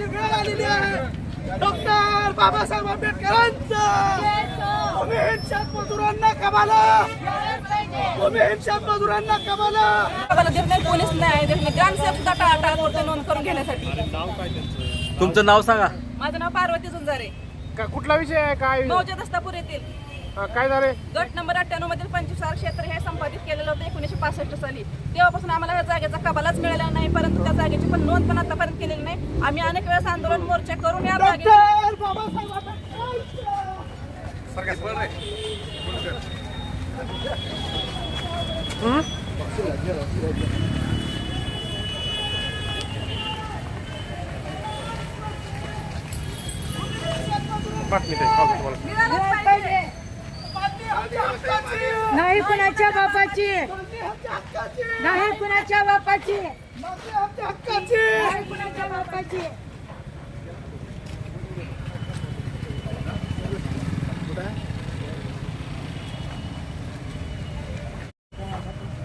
वेळ आलेली आहे। डॉक्टर बाबासाहेब आंबेडकरांचं भूमिहीन शेतमजुरांना कमाला, भूमिहीन शेतमजुरांना कमाला देत नाही, पोलीस नाही देत नाही, ग्रामसेवक सुद्धा टाळाटाळ करतो नोंद करून घेण्यासाठी। तुमचं नाव सांगा। माझं नाव पार्वती झुंजारे। कुठला विषय आहे? काय मौजे दस्तापूर येथील काय झाले? गट नंबर 98 मधील 25 क्षेत्र हे संपादित केलेलं होतं 1965 साली। तेव्हापासून आम्हाला या जागेचा कबालाच मिळाला नाही, परंतु त्या जागेची पण नोंद पण आतापर्यंत केलेली नाही। आम्ही अनेक वेळेस आंदोलन मोर्चे करून या जागेची नाही कुणाच्या बापाची, नाही कुणाच्या बापाची, नाही कुणाच्या बापाची।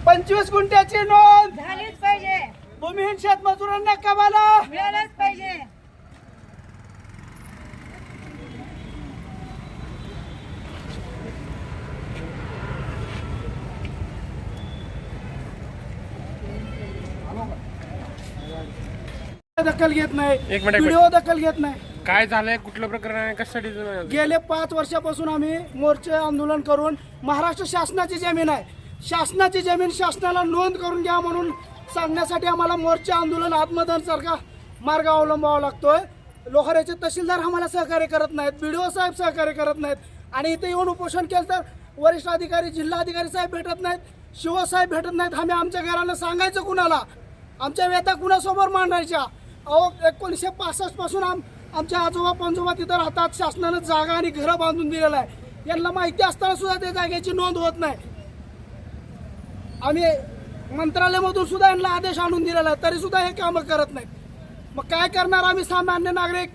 25 गुंठ्याची नोंद झालीच पाहिजे, भूमिहीन शेतमजुरांना कमाला मिळालंच पाहिजे। दखल घेत नाही, एक मिनिट. व्हिडिओ दखल घेत नाही। काय झालंय? कुठलं प्रकरण आहे? कशासाठी? गेले 5 वर्षापासून आम्ही मोर्चे आंदोलन करून महाराष्ट्र शासनाची जमीन आहे, शासनाची जमीन शासनाला नोंद करून घ्या म्हणून सांगण्यासाठी आम्हाला मोर्चे आंदोलन आत्मदहनसारखा मार्ग अवलंबावा लागतोय। लोहाऱ्याचे तहसीलदार आम्हाला सहकार्य करत नाहीत, BDO साहेब सहकार्य करत नाहीत आणि इथे येऊन उपोषण केलं तर वरिष्ठ अधिकारी जिल्हाधिकारी साहेब भेटत नाहीत, शिवसाहेब भेटत नाहीत। आम्ही आमच्या घराला सांगायचं कुणाला? आमच्या व्यथा कुणासमोर मांडायच्या? अहो 1965 पासून आमच्या आजोबा पंजोबा तिथं राहतात, शासनानं जागा आणि घरं बांधून दिलेलं आहे। यांना माहिती असताना सुद्धा त्या जागेची नोंद होत नाही। आम्ही मंत्रालयामधून सुद्धा यांना आदेश आणून दिलेला आहे, तरी सुद्धा हे कामं करत नाहीत। मग काय करणार आम्ही सामान्य नागरिक?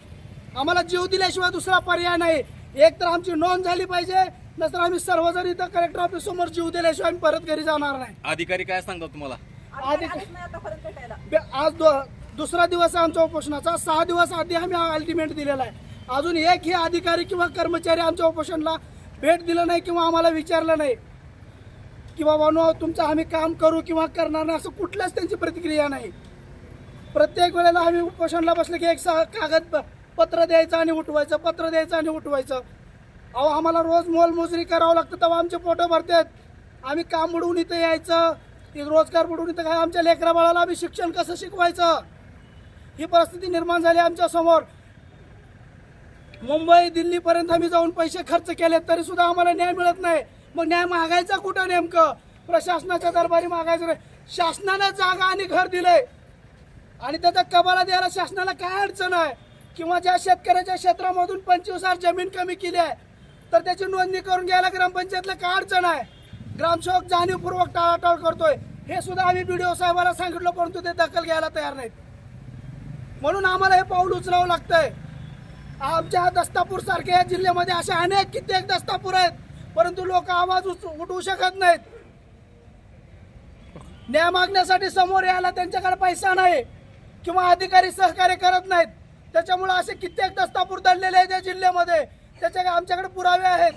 आम्हाला जीव दिल्याशिवाय दुसरा पर्याय नाही। एक तर आमची नोंद झाली पाहिजे, नंतर आम्ही सर्वजण इथं कलेक्टर ऑफिस समोर जीव दिल्याशिवाय आम्ही परत घरी जाणार नाही। अधिकारी काय सांगतात तुम्हाला? आतापर्यंत भेटायला आज दुसरा दिवस आहे आमच्या उपोषणाचा। 6 दिवस आधी आम्ही अल्टिमेट दिलेला आहे, अजून एकही अधिकारी किंवा कर्मचारी आमच्या उपोषणाला भेट दिलं नाही किंवा आम्हाला विचारलं नाही की बाबा तुमचं आम्ही काम करू किंवा करणार नाही, असं कुठल्याच त्यांची प्रतिक्रिया नाही। प्रत्येक वेळेला आम्ही उपोषणाला बसलं की एक कागद पत्र द्यायचं आणि उठवायचं, पत्र द्यायचं आणि उठवायचं। अहो आम्हाला रोज मोलमजुरी करावं लागतं, तेव्हा आमचे पोटं भरतात। आम्ही काम बुडवून इथं यायचं, रोजगार बुडवून इथं काय आमच्या लेकरा बाळाला आम्ही शिक्षण कसं शिकवायचं? ही परिस्थिती निर्माण झाली आमच्या समोर। मुंबई दिल्लीपर्यंत आम्ही जाऊन पैसे खर्च केले तरी सुद्धा आम्हाला न्याय मिळत नाही। मग न्याय मागायचा कुठं? नेमकं प्रशासनाच्या दरबारी मागायचं नाही। शासनानं जागा आणि घर दिलंय आणि त्याचा कबाला द्यायला शासनाला काय अडचण आहे? किंवा ज्या शेतकऱ्याच्या क्षेत्रामधून 25 जमीन कमी केली आहे तर त्याची नोंदणी करून घ्यायला ग्रामपंचायतला काय अडचण आहे? ग्रामसेवक जाणीवपूर्वक टाळाटाळ करतोय, हे सुद्धा आम्ही BDO साहेबांना सांगितलं, परंतु ते दखल घ्यायला तयार नाहीत। म्हणून आम्हाला हे पाऊल उचलावं लागतंय। आमच्या दस्तापूर सारख्या जिल्ह्यामध्ये अशा अनेक कित्येक दस्तापूर आहेत, परंतु लोक आवाज उठवू शकत नाहीत। न्याय मागण्यासाठी समोर यायला त्यांच्याकडे पैसा नाही किंवा अधिकारी सहकार्य करत नाहीत। त्याच्यामुळे असे कित्येक दस्तापूर दडलेले आहेत या जिल्ह्यामध्ये, त्याच्या आमच्याकडे पुरावे आहेत।